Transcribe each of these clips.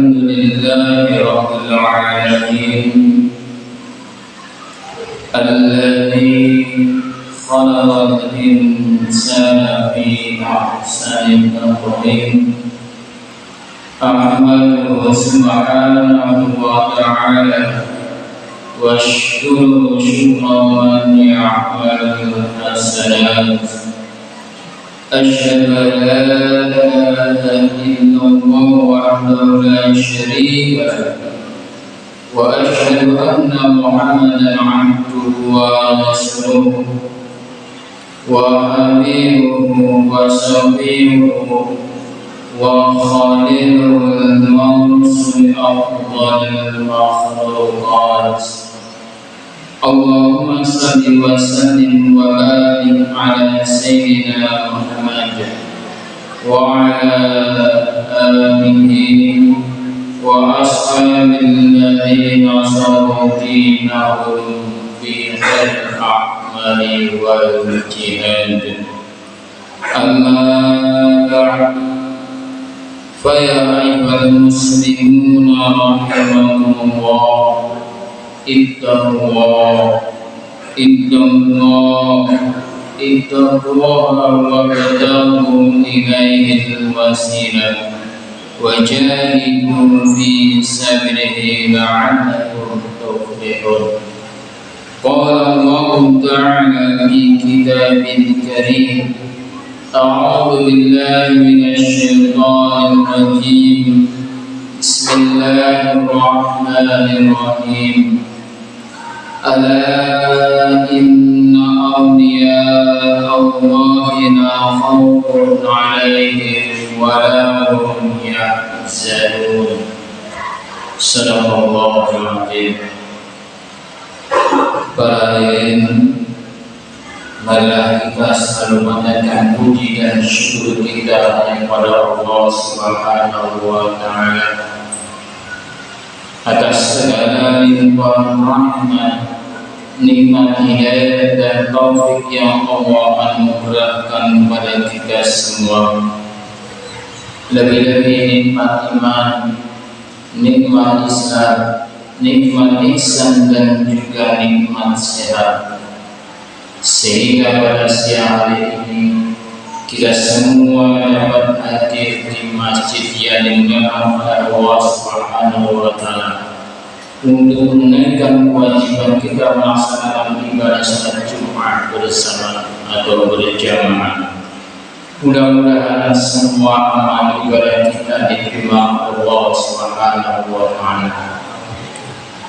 الحمد لله رب العالمين الذي خلق الإنسان في أحسن تقويم أحمده سبحانه وتعالى واشكره شكر من يعمل الحسنات أشهد أن لا إله إلا الله وحده لا شريك له وأشهد أن محمدا عبده ورسوله وحبيبه وصفيه وخليله المرسل أفضل المخلوقات اللهم صل وسلم وبارك على سيدنا محمد وعلى آله وأصحابه الذين صاروا دينهم في الأعمال والجهاد أما بعد فيا أيها المسلمون رحمكم الله اتقوا الله وابتغوا إليه الوسيلة وجاهدوا في سبيله لعلكم تفلحون. قال الله تعالى في كتابه الكريم أعوذ بالله من الشيطان الرجيم بسم الله الرحمن الرحيم ألا إن أولياء الله لا خوف عليهم ولا هم يحزنون. صدق الله العظيم. Para hadirin, marilah kita selalu menyatakan puji dan syukur kita kepada Allah Subhanahu wa Ta'ala atas segala limpahan rahmat, nikmat hidayah dan taufik yang Allah anugerahkan kepada kita semua. Lebih-lebih nikmat iman, nikmat Islam, nikmat ihsan dan juga nikmat sehat, sehingga pada siang hari ini kita semua dapat hadir di masjid yang dimuliakan oleh Allah Subhanahu wa Ta'ala untuk menunaikan kewajiban kita melaksanakan ibadah salat Jumat bersama atau berjamaah. Mudah-mudahan semua amal ibadah kita diterima Allah Subhanahu wa Ta'ala.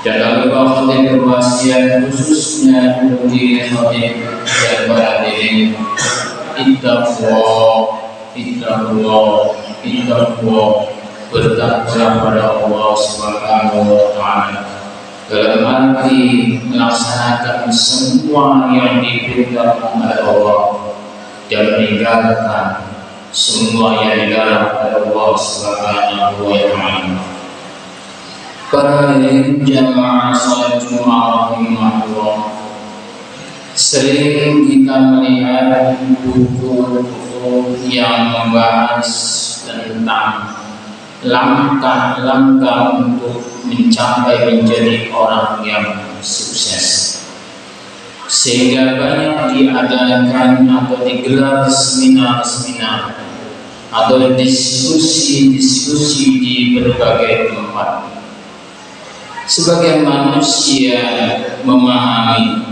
Dalam waktu berwasiat khususnya untuk diri khatib dan para hadirin, ittaqullah, bertakwalah pada Allah Subhanahu wa Ta'ala dalam arti melaksanakan semua yang diperintahkan oleh Allah dan meninggalkan semua yang dilarang oleh Allah Subhanahu wa Ta'ala. Para hadirin jamaah salat Jumat rahimahullah, sering kita melihat buku-buku yang membahas tentang langkah-langkah untuk mencapai menjadi orang yang sukses, sehingga banyak diadakan atau digelar seminar-seminar atau diskusi-diskusi di berbagai tempat. Sebagai manusia memahami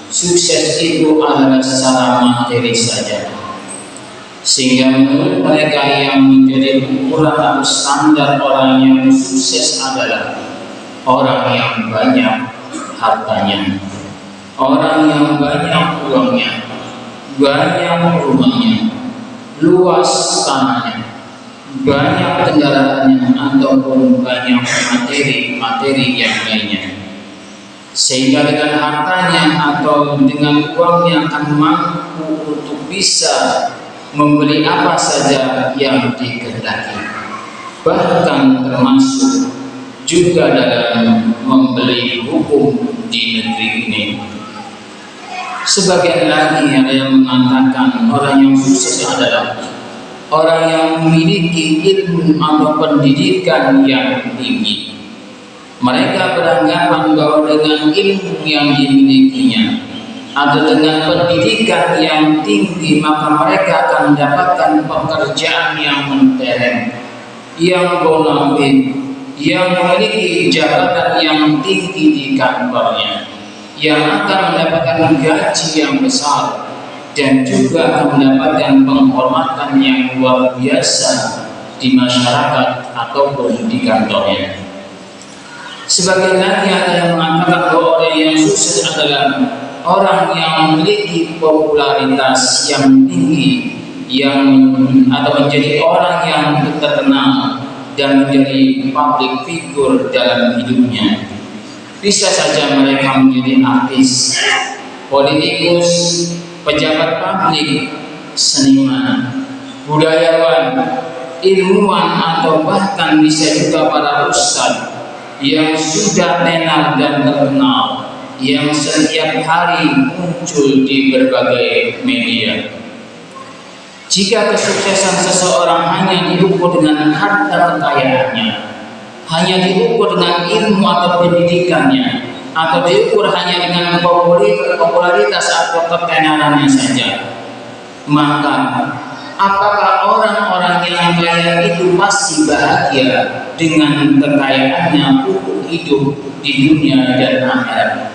sukses itu adalah secara materi saja, sehingga menurut mereka yang menjadi ukuran atau standar orang yang sukses adalah orang yang banyak hartanya, orang yang banyak uangnya, banyak rumahnya, luas tanahnya, banyak kendaraannya, ataupun banyak materi yang lainnya, sehingga dengan hartanya atau dengan uangnya akan mampu untuk bisa membeli apa saja yang dikehendaki, bahkan termasuk juga dalam membeli hukum di negeri ini. Sebagian lagi ada yang mengatakan orang yang sukses adalah orang yang memiliki ilmu atau pendidikan yang tinggi. Mereka beranggapan bahwa dengan ilmu yang dimilikinya atau dengan pendidikan yang tinggi, maka mereka akan mendapatkan pekerjaan yang mentereng, yang bonafit, yang memiliki jabatan yang tinggi di kantornya, yang akan mendapatkan gaji yang besar, dan juga akan mendapatkan penghormatan yang luar biasa di masyarakat ataupun di kantornya. Sebagian lagi ada yang mengatakan bahwa orang yang sukses adalah orang yang memiliki popularitas yang tinggi, atau menjadi orang yang terkenal dan menjadi public figure dalam hidupnya. Bisa saja mereka menjadi artis, politikus, pejabat publik, seniman, budayawan, ilmuwan, atau bahkan bisa juga para ustadz yang sudah tenar dan terkenal, yang setiap hari muncul di berbagai media. Jika kesuksesan seseorang hanya diukur dengan harta kekayaannya, hanya diukur dengan ilmu atau pendidikannya, atau diukur hanya dengan popularitas atau ketenarannya saja, maka apakah orang-orang yang kaya itu pasti bahagia dengan kekayaannya untuk hidup di dunia dan akhirat?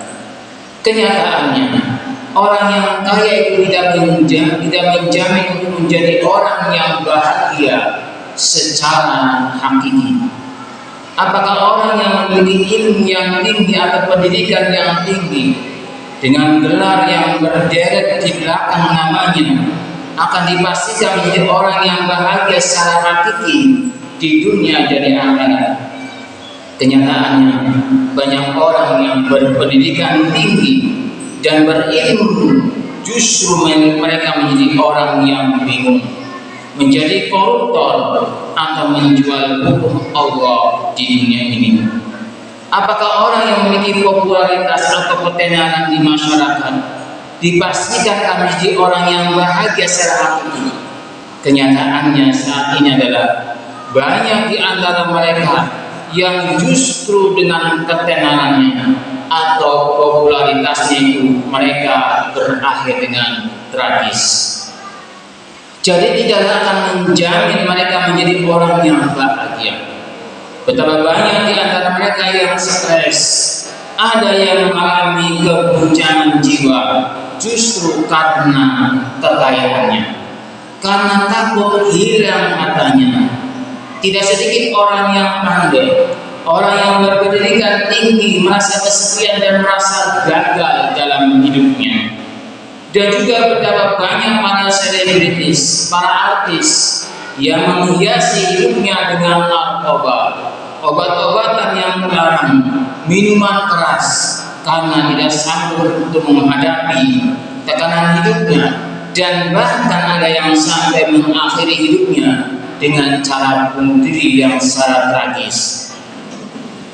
Kenyataannya, orang yang kaya itu tidak menjamin untuk menjadi orang yang bahagia secara hakiki. Apakah orang yang memiliki ilmu yang tinggi atau pendidikan yang tinggi dengan gelar yang berderet di belakang namanya akan dipastikan menjadi orang yang bahagia secara hakiki di dunia dan di akhirat? Kenyataannya, banyak orang yang berpendidikan tinggi dan berilmu justru mereka menjadi orang yang bingung, menjadi koruptor atau menjual hukum Allah di dunia ini. Apakah orang yang memiliki popularitas atau ketenaran di masyarakat dipastikan akan menjadi orang yang bahagia secara hakiki? Kenyataannya saat ini adalah banyak di antara mereka yang justru dengan ketenarannya atau popularitasnya itu mereka berakhir dengan tragis. Jadi tidaklah akan menjamin mereka menjadi orang yang bahagia. Betapa banyak di antara mereka yang stres, ada yang mengalami keguncangan jiwa justru karena kekayaannya, karena takut hilang hartanya. Tidak sedikit orang yang pandai, orang yang berpendidikan tinggi merasa kesepian dan merasa gagal dalam hidupnya. Dan juga betapa banyak para selebritis, para artis yang menghiasi hidupnya dengan narkoba, obat-obatan yang terlarang, minuman keras, karena tidak sanggup untuk menghadapi tekanan hidupnya, dan bahkan ada yang sampai mengakhiri hidupnya dengan cara bunuh diri yang secara tragis.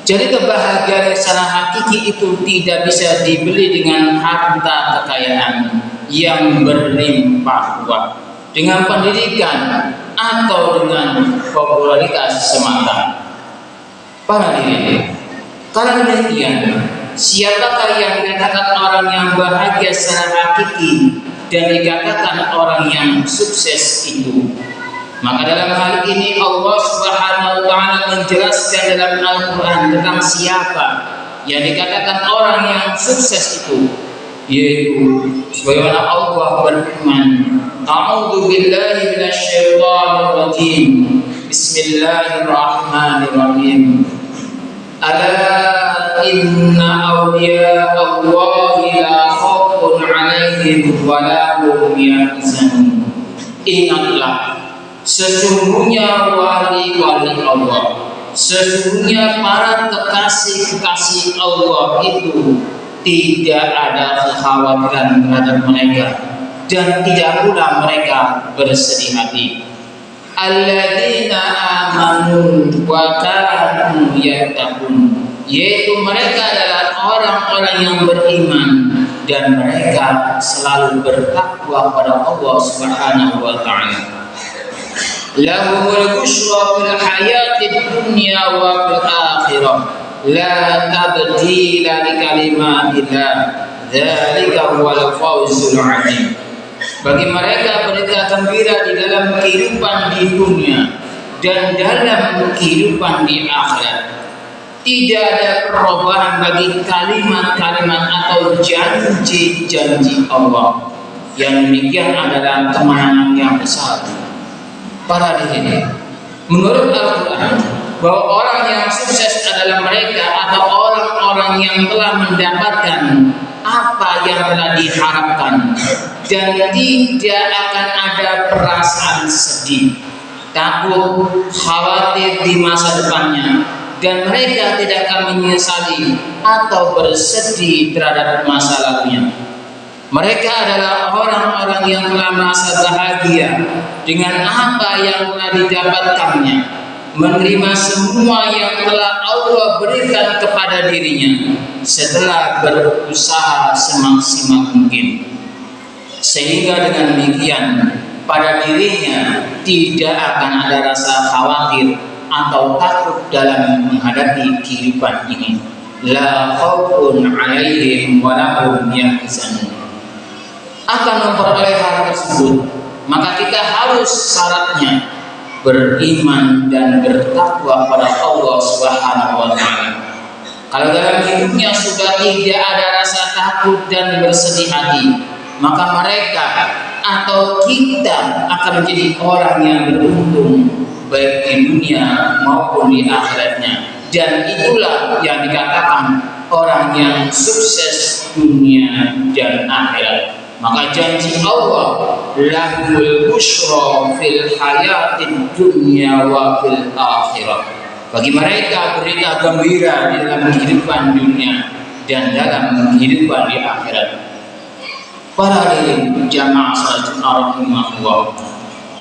Jadi kebahagiaan secara hakiki itu tidak bisa dibeli dengan harta kekayaan yang berlimpah ruah, dengan pendidikan atau dengan popularitas semata. Para diri, karena demikian, siapakah yang dikatakan orang yang bahagia secara hakiki dan dikatakan orang yang sukses itu? Maka dalam hal ini Allah Subhanahu wa taala menjelaskan dalam Al-Qur'an tentang siapa yang dikatakan orang yang sukses itu, yaitu sebagaimana Allah berfirman, A'udzu billahi minasyaitonir rajim. Bismillahirrahmanirrahim. Ala inna awliya Allahi la khaufun 'alaihim wa la hum yahzanun. Ingatlah, sesungguhnya wali-wali Allah, sesungguhnya para kekasih-kekasih Allah itu tidak ada kekhawatiran terhadap mereka dan tidak pula mereka bersedih hati. Alladzina amanu wa kanu yattaqun, yaitu mereka adalah orang-orang yang beriman dan mereka selalu bertakwa kepada Allah Subhanahu wa taala. lahumul busyra fil hayatid dunya wa fil akhirah la tabdila li kalimatillah dzalika huwal fawzul 'adzim. Bagi mereka berita gembira di dalam kehidupan di dunia dan dalam kehidupan di akhirat. Tidak ada perubahan bagi kalimat-kalimat atau janji-janji Allah. Yang demikian adalah kemenangan yang besar. Para hadirin, menurut Al-Quran, bahwa orang yang sukses adalah mereka atau orang-orang yang telah mendapatkan apa yang telah diharapkan dan tidak akan ada perasaan sedih, takut, khawatir di masa depannya, dan mereka tidak akan menyesali atau bersedih terhadap masa lalunya. Mereka adalah orang-orang yang telah merasa bahagia dengan apa yang telah didapatkannya, menerima semua yang telah Allah berikan kepada dirinya setelah berusaha semaksimal mungkin. Sehingga dengan demikian pada dirinya tidak akan ada rasa khawatir atau takut dalam menghadapi kehidupan ini. La khaufun 'alaihim wa lahum yahzanun. Akan memperoleh hal tersebut, maka kita harus syaratnya beriman dan bertakwa pada Allah Subhanahu wa taala. Kalau dalam hidupnya sudah tidak ada rasa takut dan bersedih hati, maka mereka atau kita akan menjadi orang yang beruntung baik di dunia maupun di akhiratnya. Dan itulah yang dikatakan orang yang sukses dunia dan akhirat. Maka janji Allah, lahul busyra fil hayatid dunya wa fil akhirah. Bagi mereka berita gembira di dalam kehidupan dunia dan dalam kehidupan di akhirat. Para hadirin jamaah salat rahimahullah.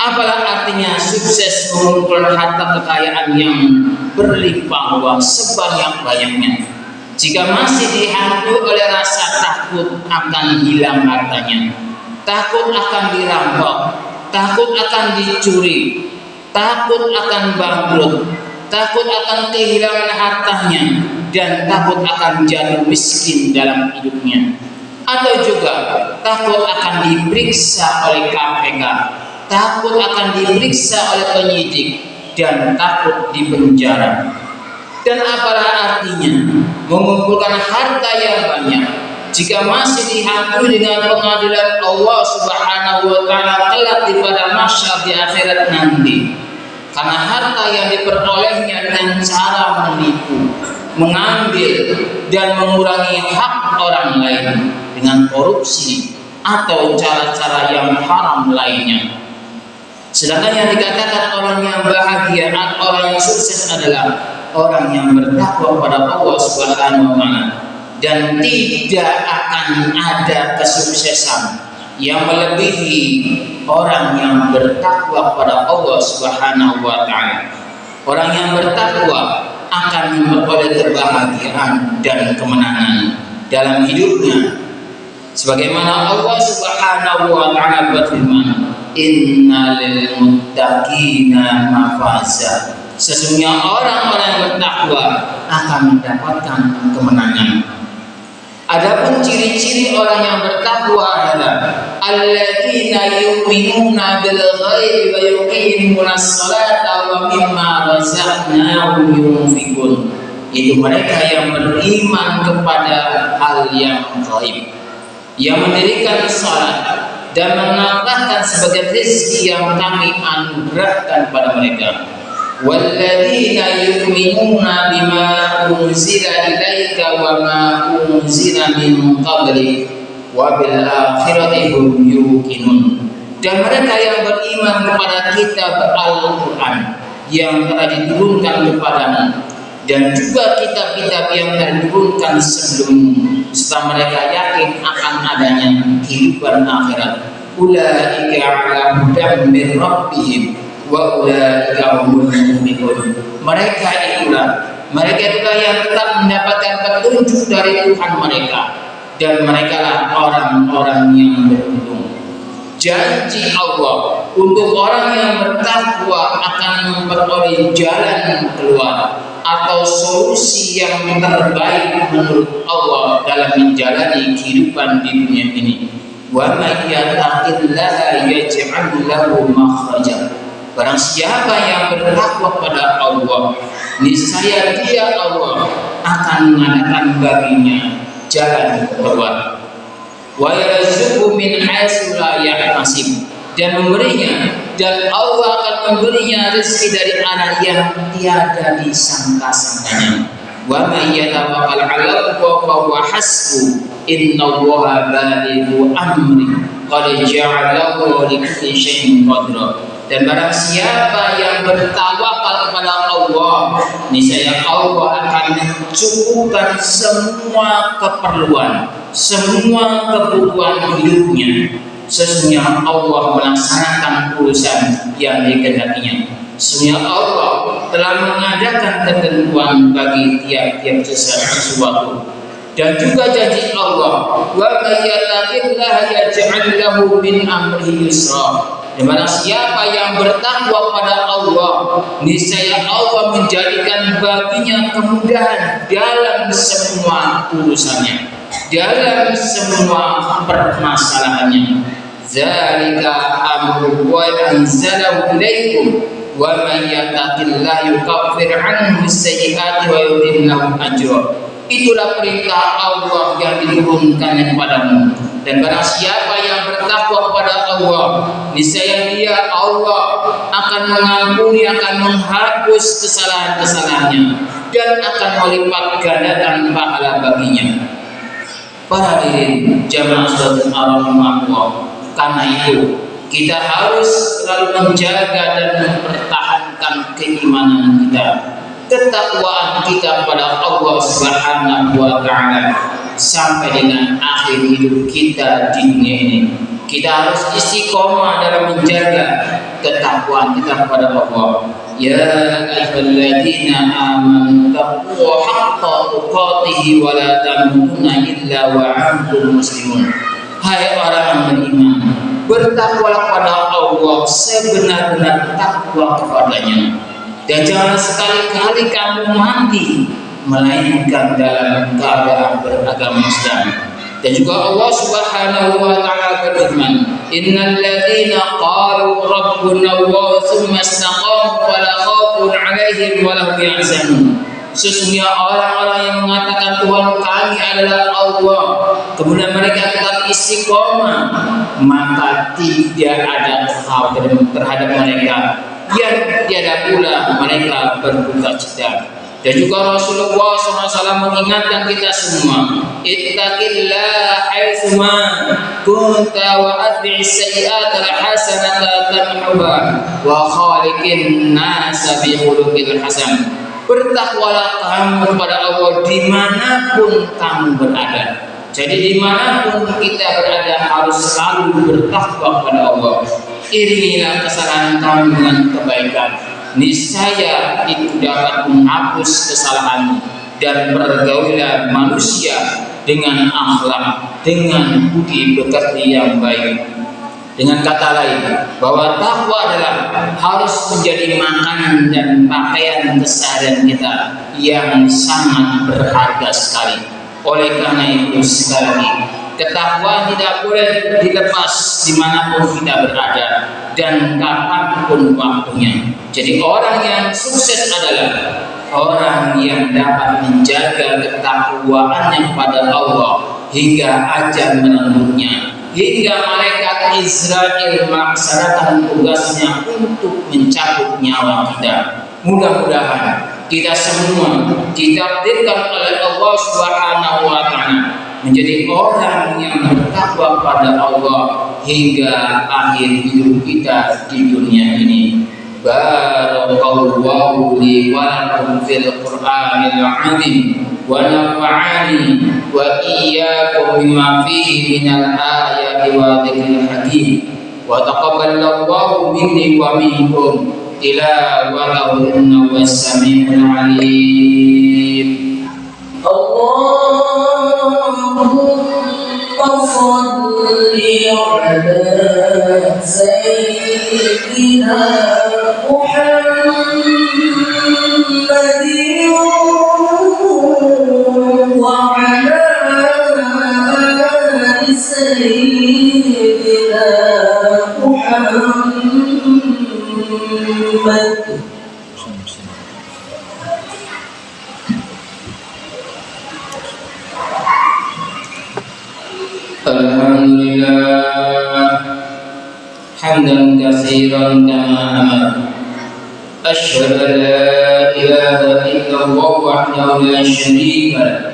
Apalah artinya sukses mengumpulkan harta kekayaan yang berlimpah ruah sebanyak-banyaknya jika masih dihantui oleh rasa takut akan hilang hartanya, takut akan dirampok, takut akan dicuri, takut akan bangkrut, takut akan kehilangan hartanya, dan takut akan jatuh miskin dalam hidupnya, atau juga takut akan diperiksa oleh KPK, takut akan diperiksa oleh penyidik, dan takut dipenjara. Dan apalah artinya mengumpulkan harta yang banyak jika masih dihantui dengan pengadilan Allah Subhanahu wa taala kelak di pada mahsyar di akhirat nanti. Karena harta yang diperolehnya dengan cara menipu, mengambil dan mengurangi hak orang lain dengan korupsi atau cara-cara yang haram lainnya. Sedangkan yang dikatakan orang yang bahagia atau orang yang sukses adalah orang yang bertakwa pada Allah Subhanahu wa taala, dan tidak akan ada kesuksesan yang melebihi orang yang bertakwa pada Allah Subhanahu wa taala. Orang yang bertakwa akan memperoleh kebahagiaan dan kemenangan dalam hidupnya. Sebagaimana Allah Subhanahu wa taala berfirman, "Innal muttaqina mafaza." Sesungguhnya orang-orang yang bertakwa akan mendapatkan kemenangan. Adapun ciri-ciri orang yang bertakwa adalah alladzina yu'minuna bil ghaibi wa yuqimuna sholata wa mimma razaqnahum yunfiqun. Itu mereka yang beriman kepada hal yang gaib, yang mendirikan salat dan menambahkan sebagai rezeki yang kami anugerahkan pada mereka. Walladzina yu'minuna bima unzila ilaika wa ma unzila min qablik wa bil akhirati hum yuqinun. Dan mereka yang beriman kepada kitab Al-Quran yang telah diturunkan kepadamu, dan juga kitab-kitab yang telah diturunkan sebelummu, serta mereka yakin akan adanya kehidupan akhirat. Ulaika ala hudan min rabbihim wa ulaika humul muflihun. Mereka itulah yang tetap mendapatkan petunjuk dari Tuhan mereka, dan mereka lah orang-orang yang beruntung. Janji Allah Untuk orang yang bertakwa akan memperoleh jalan keluar atau solusi yang terbaik menurut Allah dalam menjalani kehidupan di dunia ini. Wa may yattaqillaha yaj'al lahu makhraja. Barang siapa yang bertakwa kepada Allah, niscaya dia Allah akan mengadakan baginya jalan keluar. Wa yarzuqhu min haitsu la yahtasib, dan memberinya, dan Allah akan memberinya rezeki dari arah yang tiada disangka-sangkanya. Wa may yatawakkal 'ala Allah fa huwa hasbuh, innallaha balighu amri qad ja'ala Allahu li kulli syai'in qadra. Dan barang siapa yang bertawakal kepada Allah, niscaya Allah akan mencukupkan semua keperluan, semua kebutuhan hidupnya. Sesungguhnya Allah melaksanakan urusan yang dikehendakinya. Sesungguhnya Allah telah mengadakan ketentuan bagi tiap-tiap sesuatu. Dan juga janji Allah, wa may yattaqillaha yaj'al lahu min amrihi yusra. Dan barang siapa yang bertakwa kepada Allah, niscaya Allah menjadikan baginya kemudahan dalam semua urusannya, dalam semua permasalahannya. Zalika amrullahi anzalahu ilaikum, wa may yattaqillaha yukaffir 'anhu as-sayyi'ati wa yu'ti lahu ajra. Itulah perintah Allah yang diturunkan kepadamu. Dan barang siapa yang bertakwa kepada Allah, niscaya dia Allah akan mengampuni, akan menghapus kesalahan-kesalahannya, dan akan melipat gandakan pahala baginya. Para hadirin jamaah salat Allah, karena itu kita harus selalu menjaga dan mempertahankan keimanan kita, ketakwaan kita kepada Allah Subhanahu wa Ta'ala sampai dengan akhir hidup kita di dunia ini. Kita harus istiqomah dalam menjaga ketakwaan kita kepada Allah. Ya ayyuhalladzina amanu taqullaha haqqa tuqatih wa la tamutunna illa wa antum muslimun. Hai orang yang beriman, bertakwalah kepada Allah sebenar-benar takwa kepadanya, dan jangan sekali-kali kamu mati melainkan dalam keadaan beragama Islam. Dan juga Allah Subhanahu wa Ta'ala berfirman, innal ladzina qalu rabbuna Allah tsumma istaqamu fala khaufun 'alaihim wa lahum yahzanun. Sesungguhnya orang-orang yang mengatakan Tuhan kami adalah Allah, kemudian mereka tetap istiqomah, maka tidak ada kekhawatiran terhadap mereka, yang tiada pula mereka berduka cita. Dan juga Rasulullah SAW mengingatkan kita semua, ittaqillah haitsuma kunta wa atbi'is sayyi'ata al-hasanata tamhuha wa khaliqin nasa bi khuluqil hasan. Bertakwalah kamu kepada Allah dimanapun kamu berada. Jadi dimanapun kita berada harus selalu bertakwa kepada Allah. Iringilah kesalahan kamu dengan kebaikan, niscaya itu dapat menghapus kesalahanmu. Dan bergaulilah manusia dengan akhlak, dengan budi pekerti yang baik. Dengan kata lain, bahwa takwa adalah harus menjadi makanan dan pakaian keseharian kita yang sangat berharga sekali. Oleh karena itu sekali lagi, ketakwaan tidak boleh dilepas dimanapun kita berada dan kapanpun waktunya. Jadi orang yang sukses adalah orang yang dapat menjaga ketakwaannya kepada Allah hingga ajal menentunya, hingga malaikat Israel melaksanakan tugasnya untuk mencabut nyawa kita. Mudah-mudahan kita semua ditakdirkan oleh Allah Subhanahu wa Ta'ala menjadi orang yang bertakwa kepada Allah hingga akhir hidup kita di dunia ini. Barakallahu li wa lakum fil Qur'anil 'azim wa nafa'ani wa iyyakum bima fihi minal ayati wa dzikril hakim wa taqabbalallahu minni wa minkum tilawatahu innahu was-sami'ul 'alim. Allahumma shalli 'ala sayyidina سيدنا محمد وعلى آل سيدنا محمد. Alhamdulillah hamdan katsiran kama amara. Asyhadu an la ilaha illallah wahdahu la syarika lahu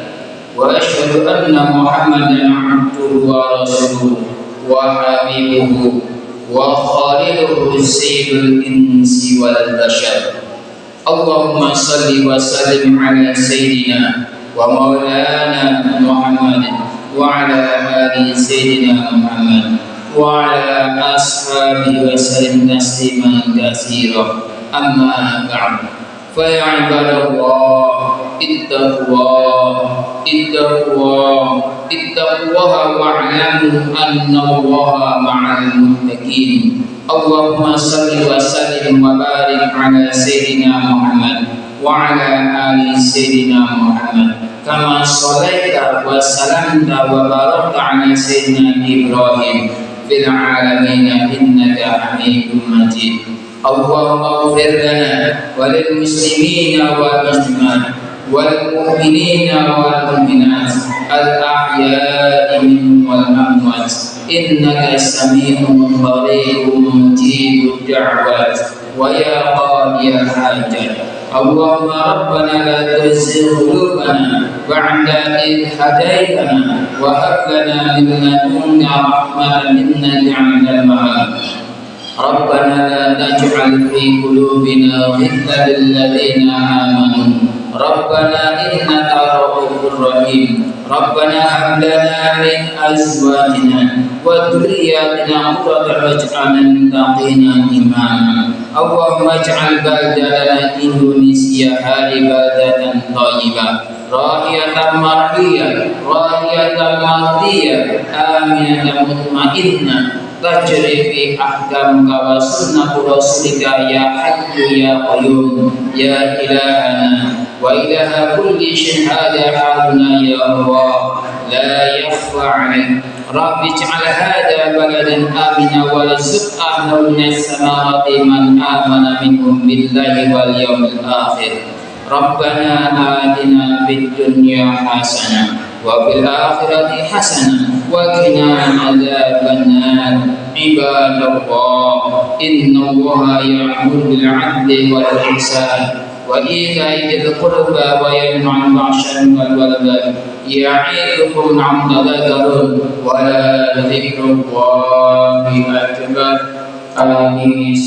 wa asyhadu anna Muhammadan abduhu wa rasuluhu wa habibuhu wa khaliluhu sayyidul insi wal bashar. Allahumma salli wa sallim ala sayyidina wa maulana Muhammadin wa ala ali sayyidina Muhammad wa ala ashabihi wa sallim tasliman katsira. Amma ba'd. Fa ya ibadallah ittaqullah wa'lamu anna Allaha ma'al muttaqin. Allahumma salli wa sallim wa barik ala sayyidina Muhammad wa ala ali sayyidina Muhammad kama shalaita wa salamta wa barakta ala sayyidina Ibrahim fil alamin innaka Hamidum Majid. Allahumma ighfir lana wa lil muslimina wal muslimat wal mu'minina wal mu'minat al ahya'i minhum wal amwat innaka sami'un qaribun mujibud da'wat wa ya qadiyal hajat. Allahumma rabbana la tuzigh qulubana ba'da idh hadaytana wa hab lana min ladunka rahmatan innaka 'antal wahhab. Rabbana la taj'al fi qulubina ghillan lil ladzina amanu Rabbana innaka ra'ufur rahim. Rabbana hab lana min azwajina wa dhurriyyatina qurrata a'yunin waj'alna imama. Allahumma ij'al baladana Indonesia balatan thayyibah rahiyatan mardiyah aminatan mutmainnah tajri fi ahkamika wa sunnati rasulika ya hayyu ya qayyum ya ilahana wa ilaha kulli syai'in hada haluna ya Allah la yakhfa 'alaik. Rabbi ij'al hadha baladan amina warzuq ahlahu minas samarati man amana minhum billahi wal yawmil akhir. Rabbana atina fid dunya hasanah wa fil akhirati hasanah wa qina adzabannar. Ibadallah innallaha ya'muru bil 'adli wal ihsan wa ita'i dzil qurba wa yanha 'anil fahsya'i wal munkar ya'idukum la'allakum tadhakkarun wa la dzikrullahi akbar. Amin.